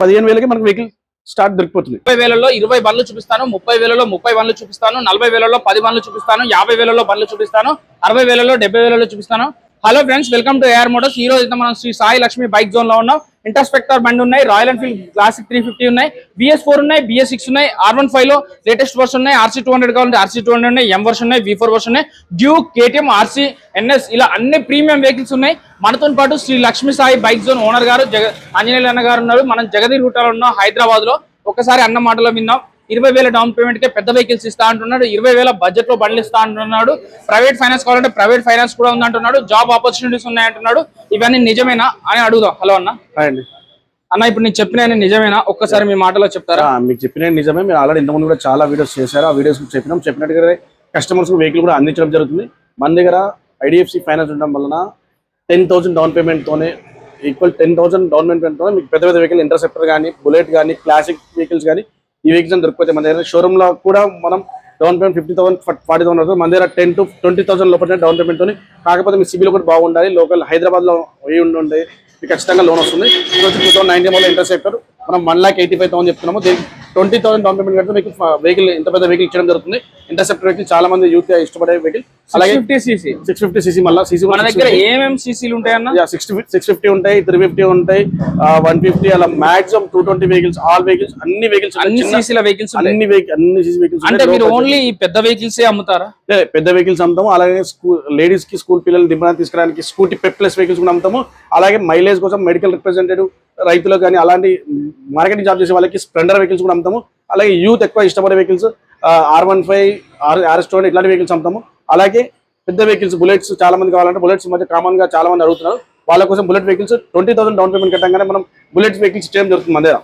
15,000కి మనకు vehicle start దొరికిపోతుంది. 30,000లో 20 బండ్లు చూపిస్తాను, 30,000లో 30 బండ్లు చూపిస్తాను, 40,000లో 10 బండ్లు చూపిస్తాను, 50,000లో బండ్లు చూపిస్తాను, 60,000లో 70,000లో చూపిస్తాను. Hello friends, welcome to AR motors. ఈ రోజు మనం శ్రీ సాయి లక్ష్మి బైక్ జోన్ లో ఉన్నాం. ఇంటర్స్పెక్టర్ బండి ఉన్నాయి, రాయల్ ఎన్ఫీల్డ్ క్లాసిక్ 350 ఉన్నాయి, BS4 ఉన్నాయి, BS6 ఉన్నాయి, R15 లో లేటెస్ట్ వర్షన్ ఉన్నాయి, RC200 కావాలంటే RC200 ఉన్నాయి, M వర్షన్ ఉన్నాయి, V4 వర్షన్ ఉన్నాయి, డ్యూక్, KTM, RC, NS ఇలా అన్ని ప్రీమియం వెహికల్స్ ఉన్నాయి. మనతో పాటు Sri Lakshmi Sai bike zone owner గారు ఆంజనేయులు అన్న గారు ఉన్నారు. మనం జగదీర్ గుట్టలో ఉన్నాం, హైదరాబాద్ లో. ఒకసారి అన్న మాటలో విన్నాం. 20,000 డౌన్ పేమెంట్ కే పెద్ద వెహికల్స్ ఇస్తా అంటున్నాడు, 20,000 బడ్జెట్ లో బండ్లు ఇస్తా అంటున్నాడు, ప్రైవేట్ ఫైనాన్స్ కావాలంటే ప్రైవేట్ ఫైనాన్స్ కూడా ఉంది అంటున్నాడు, జాబ్ ఆపర్చునిటీస్ ఉన్నాయంటున్నాడు. ఇవన్నీ నిజమేనా అని అడుగుదాం. హలో అన్న. అన్న, ఇప్పుడు నేను చెప్పిన నిజమేనా? ఒక్కసారి మీ మాటలో చెప్తారా? మీకు చెప్పిన నిజమే. మీరు ఆల్రెడీ ఇంతకుముందు కూడా చాలా వీడియోస్ చేశారు. ఆ వీడియోస్ చెప్పినట్టుగా కస్టమర్స్ వెహికల్ కూడా అందించడం జరుగుతుంది. మన దగ్గర IDFC ఫైనాన్స్ ఉండడం వలన 10,000 డౌన్ పేమెంట్ తోనే ఈక్వల్ 10,000 డౌన్ పేమెంట్ తోనే మీకు పెద్ద పెద్ద వెహికల్ ఇంటర్సెప్టర్ కానీ, బుల్లెట్ కానీ, క్లాసిక్ వెహికల్స్ కానీ ఈ వెహికల్స్ దొరికిపోతే మన దగ్గర షోరూమ్ లో కూడా మనం డౌన్ పేమెంట్ 50,000 40,000 అవుతుంది. మన దగ్గర 10,000 to 20,000 లోపల డౌన్ పేమెంట్ తోని. కాకపోతే మీ సిబిల్ కూడా బాగుండాలి, లోకల్ హైదరాబాద్ లో ఉండే మీకు ఖచ్చితంగా లోన్ వస్తుంది. 2019 మోడల్ ఇంటర్సెప్టర్ మనం 1,85,000 చెప్తున్నాము. దీనికి 20,000 డౌన్ పేమెంట్ కడితే మీకు వెహికల్ ఇంత పెద్ద వెహికల్ ఇచ్చడం జరుగుతుంది. ఇంటర్సెప్టర్ వెహికల్ చాలా మంది యూత్ ఇష్టపడే వెహికల్. అలాగే 650 cc మళ్ళీ సీసీ మన దగ్గర ఏమేమి సీసీలు ఉంటాయన్న? 650 ఉంటాయి, 350 ఉంటాయి, 150 అలా మాక్సిమం 220 వెహికల్స్, ఆల్ వెహికల్స్, అన్ని వెహికల్స్, అన్ని సీసీల వెహికల్స్, అన్ని సీసీ వెహికల్స్. అంటే మీరు ఓన్లీ పెద్ద వెహికల్స్ అమ్ముతారా? పెద్ద వెహికల్స్ అమ్ముతాము. అలాగే లేడీస్ కి, స్కూల్ పిల్లలు దింపడానికి తీసుకురావడానికి స్కూటీ పెప్లెస్ వెహికల్స్ కూడా అమ్ముతాము. అలాగే మైలేజ్ కోసం మెడికల్ రిప్రజెంటేటివ్ రైతులకు కానీ అలాంటి మార్కెటింగ్ జాబ్ చేసే వాళ్ళకి స్ప్లెండర్ వెహికల్స్ కూడా అమ్ముతాము. అలాగే యూత్ ఎక్కువ ఇష్టపడే వెహికల్స్ R15, RS200 ఇట్లాంటి వెహికల్స్ అమ్ముతాము. అలాగే పెద్ద వెహికల్స్ బుల్లెట్స్ చాలా మంది కావాలంటే బుల్లెట్స్ మధ్య కామన్ గా చాలా మంది అడుగుతున్నారు. వాళ్ళ కోసం బుల్లెట్ వెహికల్స్ 20,000 డౌన్ పేమెంట్ కట్టంగానే మనం బుల్లెట్ వెహికల్స్ చేయడం జరుగుతుంది.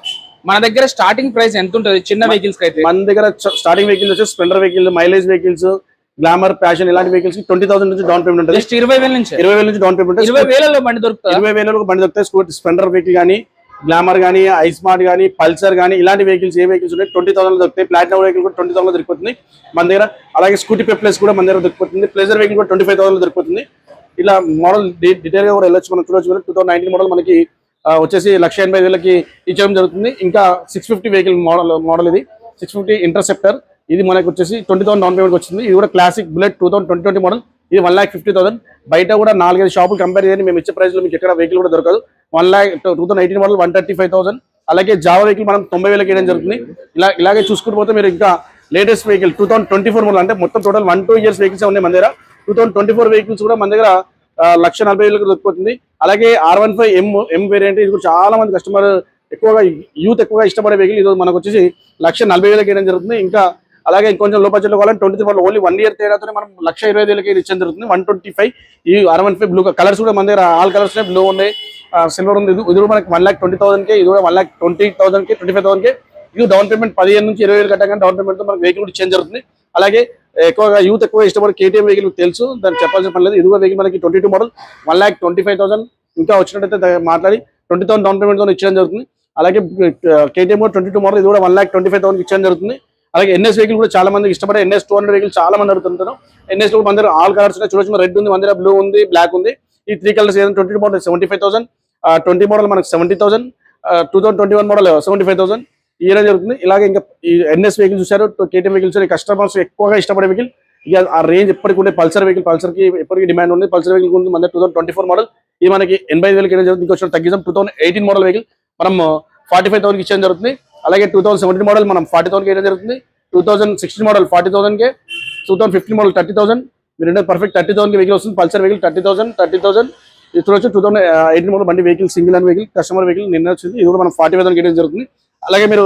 మన దగ్గర స్టార్టింగ్ ప్రైస్ ఎంత ఉంటుంది చిన్న వెహికల్స్ అయితే? మన దగ్గర స్టార్టింగ్ వెహికల్స్ వచ్చి Splendor vehicle, mileage vehicles, glamour, passion ఇలాంటి వెహికల్స్ 20,000 నుంచి డౌన్ పేమెంట్ ఉంటుంది. 20,000 నుంచి డౌన్ పేమెంట్. 20,000లో బండి దొరుకుతుంది. 20,000 బండి దొరుకుతాయి. స్ప్లెండర్ వెహికల్ కానీ, గ్లామర్ కానీ, ఐస్మార్ట్ కానీ, పల్సర్ కానీ ఇలాంటి వెహికల్స్ ఏ వెహికల్స్ ఉన్నాయి 20,000 దొరుకుతాయి. ప్లాటినం వెహికల్ కూడా 20,000 దొరికిపోతుంది మన దగ్గర. అలాగే స్కూటీ పెప్లెస్ కూడా మన దగ్గర దొరికిపోతుంది. ప్లేజర్ వెహికల్ కూడా 25,000 దొరికిపోతుంది. ఇలా మోడల్ డీటెయిల్ గా కూడా వెళ్ళొచ్చు. మనం చూడొచ్చు. 2019 మోడల్ మనకి వచ్చేసి 1,80,000కి ఇచ్చడం జరుగుతుంది. ఇంకా 650 వెహికల్ మోడల్ ఇది 650 ఇంటర్సెప్టర్. ఇది మనకు వచ్చేసి 20,000 డౌన్ పేమెంట్ వచ్చింది. ఇది కూడా క్లాసిక్ బుల్లెట్ 2020 మోడల్. ఇది 1,50,000. బయట కూడా 4-5 షాపులు కంపేర్ చేయండి, మేము ఇచ్చే ప్రైస్ లో మీకు ఎక్కడ వెహికల్ కూడా దొరకదు. 2018 మోడల్ 135,000. అలాగే జావా వెహికల్ మనం 90,000కి వేయడం జరుగుతుంది. ఇలాగే చూసుకుంటూ పోతే మీరు ఇంకా లేటెస్ట్ వెహికల్ 2024 మోడల్, అంటే మొత్తం టోటల్ 1-2 ఇయర్స్ వెహికల్స్ ఉన్నాయి మన దగ్గర. 2024 వెహికల్స్ కూడా మన దగ్గర 1,40,000కి దొరికిపోతుంది. అలాగే R15 M వేరియంట్, ఇది కూడా చాలా మంది కస్టమర్ ఎక్కువగా యూత్ ఎక్కువగా ఇష్టపడే వెహికల్. ఇది మనకు వచ్చేసి 1,40,000కి వేయడం జరుగుతుంది. ఇంకా అలాగే కొంచెం లో బడ్జెట్ లో కావాలంటే 23 మోడల్ ఓన్లీ 1 ఇయర్ తేడాతోనే మనం 1,20,000కి ఇచ్చడం జరుగుతుంది. 125 ఈ R15 బ్లూ కలర్స్ కూడా మన దగ్గర ఆల్ కలర్స్ బ్లూ ఉన్నాయి, సిల్వర్ ఉంది. ఇది కూడా మనకి 1,20,000కి, ఇది కూడా 1,20,000కి, 25,000కి. ఇది డౌన్ పేమెంట్ 15 నుంచి 20,000 కట్టగానే డౌన్ పేమెంట్ తో మనకి వెహికల్ కూడా ఇచ్చడం జరుగుతుంది. అలాగే ఎక్కువగా యూత్ ఎక్కువ ఇష్టపడే KTM వెహికల్ తెలుసు, దాన్ని చెప్పాల్సిన పని లేదు. ఇది కూడా వెహికల్ మనకి 22 మోడల్ 1,25,000. ఇంకా వచ్చినట్టయితే మాట్లాడి 20,000 డౌన్ పేమెంట్ తో ఇచ్చడం జరుగుతుంది. అలాగే KTM 22 మోడల్, ఇది కూడా 1,25,000కి ఇచ్చడం జరుగుతుంది. అలాగే NS వెహికల్ కూడా చాలా మంది ఇష్టపడే NS 200 వెహికల్ చాలా మంది అడుగుతుంటారు. NS లో మన దగ్గర ఆల్ కలర్స్ ఉన్నాయి. చూడొచ్చు, రెడ్ ఉంది మన దగ్గర, బ్లూ ఉంది, బ్లాక్ ఉంది. ఈ 3 కలర్స్ ఏదైనా 20 మోడల్ 75,000, 20 మోడల్ మనకి 70,000, 2021 మోడల్ 75,000 ఇయర్ జరుగుతుంది. ఇలాగే ఇంకా ఈ NS వెహికల్ చూసారు, KTM వెహికల్స్ కస్టమర్స్ ఎక్కువగా ఇష్టపడే వెహికల్. ఇక ఆ రేంజ్ ఎప్పటికి ఉండే పల్సర్ వెహికల్, పల్సర్ కి ఎప్పటికీ డిమాండ్ ఉంది. పల్సర్ వెహికల్ ఉంది మన దగ్గర 2024 మోడల్. ఇది మనకి 85,000కి వేయడం జరుగుతుంది. ఇంకొక తగ్గించాం. 2018 మోడల్ వెహికల్ మనం 45,000కి ఇచ్చడం జరుగుతుంది. అలాగే 2017 మోడల్ మనం 40,000కి వేయడం జరుగుతుంది. 2016 మోడల్ 40,000కి, 2015 మోడల్ 30,000. మీరు పర్ఫెక్ట్ 30,000కి వెహికల్ వస్తుంది. Pulsar vehicle 30,000. ఇది చూడొచ్చు. 2018 మోడల్ బండి vehicle, single and vehicle, customer vehicle నిన్న వచ్చింది. ఇది కూడా మనం 45,000కి వేయడం జరుగుతుంది. అలాగే మీరు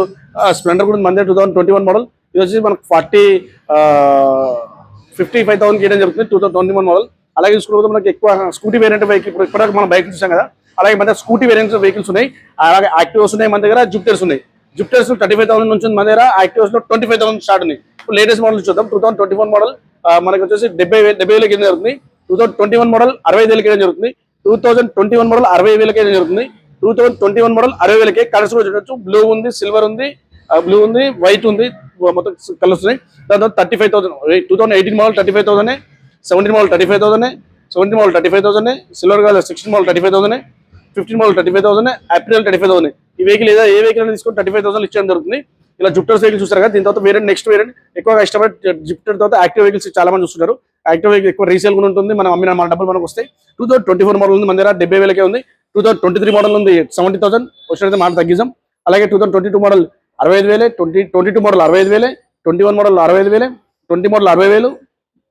స్ప్లెండర్ కూడా మన దగ్గర 2021 మోడల్, ఇది వచ్చేసి మనకు 55,000కి వేయడం జరుగుతుంది. 2021 మోడల్. అలాగే చూసుకుంటే మనకి ఎక్కువ స్కూటీ వేరియంట్ వెహికల్ ఇప్పటివరకు మనం బైక్ చూసాం కదా, అలాగే మన దగ్గర స్కూటీ వేరియంట్ వెహికల్స్ ఉన్నాయి. అలాగే యాక్టివ్స్ ఉన్నాయి మన దగ్గర, జూపిటర్స్ ఉన్నాయి. జూపిటర్స్ 35,000 నుంచి మన దగ్గర, యాక్టివ్స్ లో 25,000 స్టార్ట్ ఉన్నాయి. ఇప్పుడు లేటెస్ట్ మోడల్ చూద్దాం. 2021 మోడల్ మనకి వచ్చేసి 70,000కి వేయడం జరుగుతుంది. 2021 మోడల్ 60,000కి వేయడం జరుగుతుంది. 2021 మోడల్ 60,000కి వేయడం జరుగుతుంది. 2021 మోడల్ 60,000కి. కలర్స్ కూడా చూడొచ్చు, బ్లూ ఉంది, సిల్వర్ ఉంది, బ్లూ ఉంది, వైట్ ఉంది, మొత్తం కలర్స్ ఉన్నాయి. దాని తర్వాత 35,000. 2018 model 35,000, 17 model 35,000, 17 model 35,000, silver colour 16 model 35,000, 15 model 35,000, April 35,000. ఈ వెహికల్ ఏ వెహికల్ అనేది తీసుకొని 35,000 ఇచ్చడం జరుగుతుంది. ఇలా జుప్టర్ వెహికల్ చూస్తారు కదా, దీని తర్వాత వేరే నెక్స్ట్ వేరియంట్ ఎక్కువగా ఇష్టపడే జుప్టర్ తర్వాత యాక్టివ్ వెహికల్స్ చాలా మంది చూస్తున్నారు. యాక్టివ్ వెహికల్ ఎక్కువ రీసేల్ కూడా ఉంటుంది, మనం అమ్మిన మన డబ్బులు మనకు వస్తాయి. 2024 మోడల్ ఉంది మన దగ్గర 70,000 ఉంది. 2023 మోడల్ ఉంది 70,000 వచ్చినట్టు మాట తగ్గిస్తాం. అలాగే 2022 model 65,000, 22 model 65,000, 21 model 65,000, 20 model 60,000,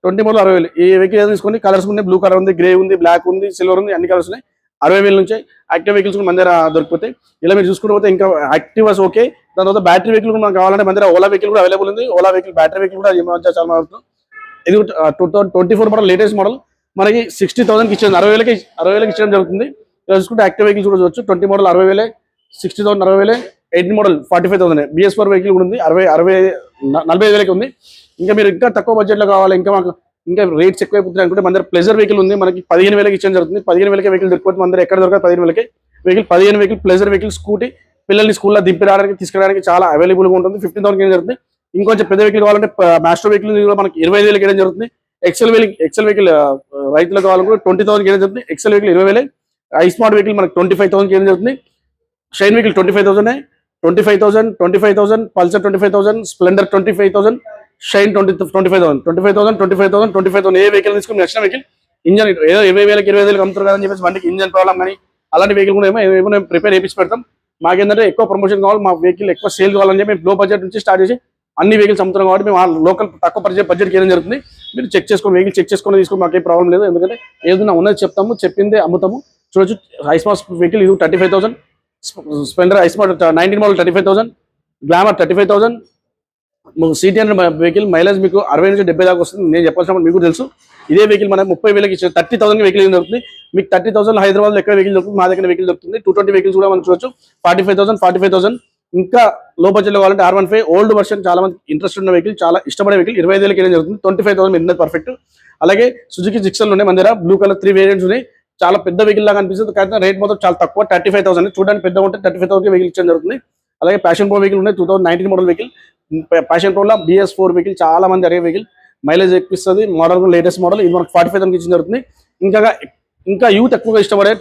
20 model 60,000. ఈ వెహికల్ తీసుకొని కలర్స్ ఉన్నాయి, బ్లూ కలర్ ఉంది, గ్రే ఉంది, బ్లాక్ ఉంది, సిల్వర్ ఉంది, అన్ని కలర్స్ ఉన్నాయి. 60,000 నుంచి యాక్టివ్ వెహికల్స్ మన దగ్గర దొరికిపోతాయి. ఇలా మీరు చూసుకుంటూ పోతే ఇంకా యాక్టివాస్ ఓకే. దాని తర్వాత బ్యాటరీ వెహికల్ కూడా మనకు కావాలంటే మన దగ్గర ఓలా వెహికల్ కూడా అవైలబుల్ ఉంది. ఓలా వెహికల్ బ్యాటరీ వెహికల్ కూడా చాలా మారుతుంది. ఇది 2024 మోడల్ లేటెస్ట్ మోడల్ మనకి 60,000కి ఇచ్చేది, 60,000కి ఇచ్చడం జరుగుతుంది. ఇలా చూసుకుంటే యాక్టివ్ వెహికల్స్ కూడా చూడవచ్చు. 20 మోడల్ 60,000, 60,000 60,000, 18 మోడల్ 45,000. BS4 వెహికల్ కూడా ఉంది, 45,000కి ఉంది. ఇంకా మీరు ఇంకా తక్కువ బడ్జెట్లో కావాలి, ఇంకా మాకు ఇంకా రేట్స్ ఎక్కువైపోతున్నాయి అనుకుంటే మన దగ్గర ప్లెజర్ వెహికల్ ఉంది, మనకి 15,000కి ఇచ్చడం జరుగుతుంది. 15,000కి వెహికల్ దొరికిపోతుంది మన దగ్గర, ఎక్కడ దొరకదు 15,000కి vehicle. 15 vehicle pleasure vehicle Scooty పిల్లల్ని స్కూల్లో దింపడానికి తీసుకురావడానికి చాలా అవైలబుల్గా ఉంటుంది. 15,000కి ఏం జరుగుతుంది. ఇంకొంచెం పెద్ద వెహికల్ కావాలంటే మాస్టర్ వెహికల్ కూడా మనకి 25,000కి వేయడం జరుగుతుంది. ఎక్సెల్ వెహికల్ రైతులకు కావాలనుకుంటే 20,000కి వేయడం జరుగుతుంది. XL vehicle 20,000. ఐస్మార్ట్ వెహికల్ మనకి 25,000కి వేయడం జరుగుతుంది. Shine vehicle 25,000, 25,000, Pulsar 25,000, Splendor 25,000, shine 25,000. ఏ వెహికల్ తీసుకుని నచ్చిన వెహికల్ ఇంజన్ ఏదో 20,000 అమ్ముతారు కదా అని చెప్పేసి బండికి ఇంజన్ ప్రాబ్లం కానీ అలాంటి వెహికల్ కూడా ఏమో ప్రిపేర్ చేయించి పెడతాం. మాకేంటంటే ఎక్కువ ప్రమోషన్ కావాలి, మా వెహికల్ ఎక్కువ సేల్ కావాలని చెప్పి మేము లో బడ్జెట్ నుంచి స్టార్ట్ చేసి అన్ని వెహికల్స్ అమ్ముతున్నాం కాబట్టి మేము లోకల్ తక్కువ బడ్జెట్కి ఏం జరుగుతుంది. మీరు చెక్ చేసుకొని వెహికల్ చెక్ చేసుకొని తీసుకుని మాకేం ప్రాబ్లం లేదు. ఎందుకంటే ఏదైనా ఉన్నది చెప్తాము, చెప్పిందే అమ్ముతాము. చూడొచ్చు ఐస్మార్ట్ వెహికల్ ఇది 35,000, Splendor iSmart 19 model 35,000, glamour 35,000. CT100 vehicle mileage మీకు 60 నుంచి 70 దాకా వస్తుంది. నేను చెప్పాల్సిన మీకు తెలుసు. ఇదే వెహికల్ మనం 30,000కి ఇచ్చే 30,000 వెహికల్ ఏం దొరుకుతుంది. మీకు 30,000 హైదరాబాద్లో ఎక్కడ వెహికల్ దొరుకుతుంది, మా దగ్గర వెహికల్ దొరుకుతుంది. 220 వెహికల్స్ కూడా మనం చూడొచ్చు. 45,000. ఇంకా లో బడ్జెట్లో కావాలంటే R15 ఓల్డ్ వర్షన్ చాలా మంది ఇంట్రెస్ట్ ఉన్న వెహికల్, చాలా ఇష్టపడే వెహికల్ 25,000కి ఏం జరుగుతుంది. 25,000 మీద పర్ఫెక్ట్. అలాగే సుజుకి జిక్సర్లు ఉన్నాయి మన దగ్గర, బ్లూ కలర్ 3 వేరియంట్స్ ఉన్నాయి. చాలా పెద్ద వెహికల్ లాగా అనిపిస్తుంది, కానీ రేట్ మొత్తం చాలా తక్కువ 35,000. చూడడానికి పెద్దగా ఉంటే 35,000కి వెహికల్ ఇచ్చడం జరుగుతుంది. అలాగే ప్యాషన్ ప్రో వెహికల్ ఉన్నాయి 2019 మోడల్ వెహికల్. ప్యాషన్ ప్రోలో BS4 వెహికల్ చాలా మంది అడిగే వెహికల్, మైలేజ్ ఎక్కిస్తుంది, మోడల్ లేటెస్ట్ మోడల్. ఇది మనకు 45,000కి ఇచ్చిన జరుగుతుంది. ఇంకా యూత్ ఎక్కువగా ఇష్టపడే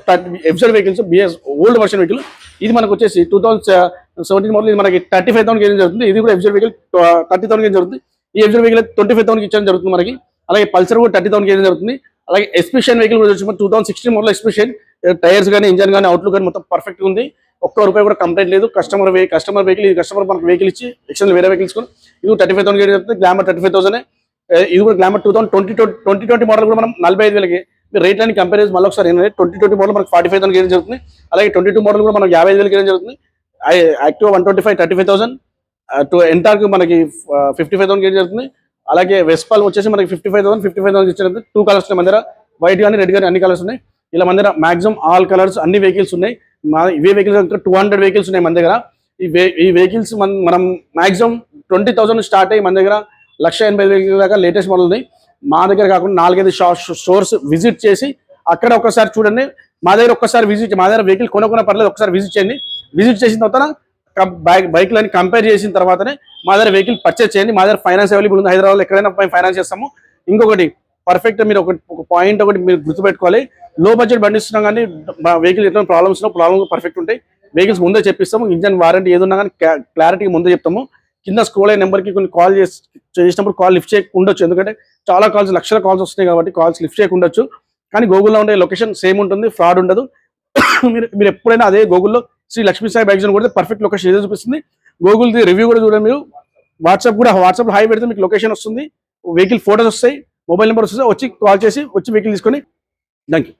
FZ vehicles BS old version vehicle. ఇది మనకు వచ్చేసి 2017 మోడల్. ఇది మనకి 35,000కి ఇచ్చడం జరుగుతుంది. ఇది కూడా ఎఫ్జెడ్ వెహికల్ 30,000కి ఇచ్చడం జరుగుతుంది. ఈ ఎఫ్జెడ్ వెహికల్ 25,000కి ఇచ్చడం జరుగుతుంది మనకి. అలాగే పల్సర్ కూడా 30,000కి ఇచ్చడం జరుగుతుంది. అలాగే ఎస్పిషన్ వెహికల్ కూడా వచ్చి 2016 మోడల్ ఎస్పిషన్, టైర్స్ కానీ ఇంజన్ కానీ అవుట్లుక్ కానీ మొత్తం పర్ఫెక్ట్ ఉంది. ఒక్క రూపాయి కూడా కంప్లైంట్ లేదు. కస్టమర్ వెహికల్, ఇది కస్టమర్ మనకు వెహికల్ ఇచ్చి ఎక్స్టెండ్ వేరే వెహికల్స్ కూడా. ఇది 35,000కి జరుగుతుంది. గ్లామర్ 35,000. ఇది కూడా గ్లామర్ 2020 మోడల్ కూడా మనం 45,000కి రేట్ అని కంపేర్ చేసి మళ్ళీ ఒకసారి 2020 మోడల్ మనకు 45,000కి ఏం జరుగుతుంది. అలాగే 22 మోడల్ కూడా మనకు 55,000కి ఏం జరుగుతుంది. యాక్టివ్ 125 35,000. ఎంటార్క్ మనకి 55,000కి ఏం జరుగుతుంది. అలాగే వెస్పాల్ వచ్చేసి మనకి 55,000 ఇచ్చేది. 2 కలర్స్ ఉన్నాయి మన దగ్గర, వైట్ కానీ రెడ్ కానీ అన్ని కలర్స్ ఉన్నాయి. ఇలా మన దగ్గర మాక్సిమం ఆల్ కలర్స్ అన్ని వెహికల్స్ ఉన్నాయి. ఇవే వెహికల్స్ 200 వెహికల్స్ ఉన్నాయి మన దగ్గర. ఈ వెహికల్స్ మనం మాక్సిమం 20,000 స్టార్ట్ అయ్యి మన దగ్గర 1,80,000 దాకా లేటెస్ట్ మోడల్ ఉంది. మా దగ్గర కాకుండా 4-5 స్టోర్స్ విజిట్ చేసి అక్కడ ఒకసారి చూడండి. మా దగ్గర ఒక్కసారి మా దగ్గర వెహికల్ కొనుక్కున్న పర్లేదు, ఒకసారి విజిట్ చేయండి. విజిట్ చేసిన తర్వాత బైక్లని కంపేర్ చేసిన తర్వాతనే మా దగ్గర వెహికల్ పర్చేస్ చేయండి. మా దగ్గర ఫైనాన్స్ అవైలబుల్ ఉంది, హైదరాబాద్లో ఎక్కడైనా ఫైనాన్స్ చేస్తాము. ఇంకొకటి పర్ఫెక్ట్ మీరు ఒక పాయింట్ మీరు గుర్తుపెట్టుకోవాలి, లో బడ్జెట్ బండి ఇస్తున్నాం కానీ వెహికల్ ఎట్లా ప్రాబ్లమ్స్ పర్ఫెక్ట్ ఉంటాయి. వెహికల్స్ ముందే చెప్పిస్తాము, ఇంజన్ వారంటీ ఏదున్నా కానీ క్లారిటీ ముందే చెప్తాము. కింద స్క్రోల్ అయిన నెంబర్కి కొన్ని కాల్ చేసినప్పుడు కాల్ లిఫ్ట్ చేయకుండొచ్చు, ఎందుకంటే చాలా కాల్స్, లక్షల కాల్స్ వస్తున్నాయి కాబట్టి కాల్స్ లిఫ్ట్ చేయకుండొచ్చు. కానీ గూగుల్లో ఉండే లొకేషన్ సేమ్ ఉంటుంది, ఫ్రాడ్ ఉండదు. మీరు ఎప్పుడైనా అదే గూగుల్లో శ్రీ లక్ష్మీ సాయి బైక్ జోన్ కొడితే పర్ఫెక్ట్ లొకేషన్ ఏదో చూపిస్తుంది. గూగుల్ రివ్యూ కూడా చూడండి. మీరు వాట్సాప్ హై పెడితే మీకు లొకేషన్ వస్తుంది, వెహికల్ ఫోటోస్ వస్తాయి, మొబైల్ నెంబర్ వస్తుంది. వచ్చి కాల్ చేసి వెహికల్ తీసుకొని. Thank you.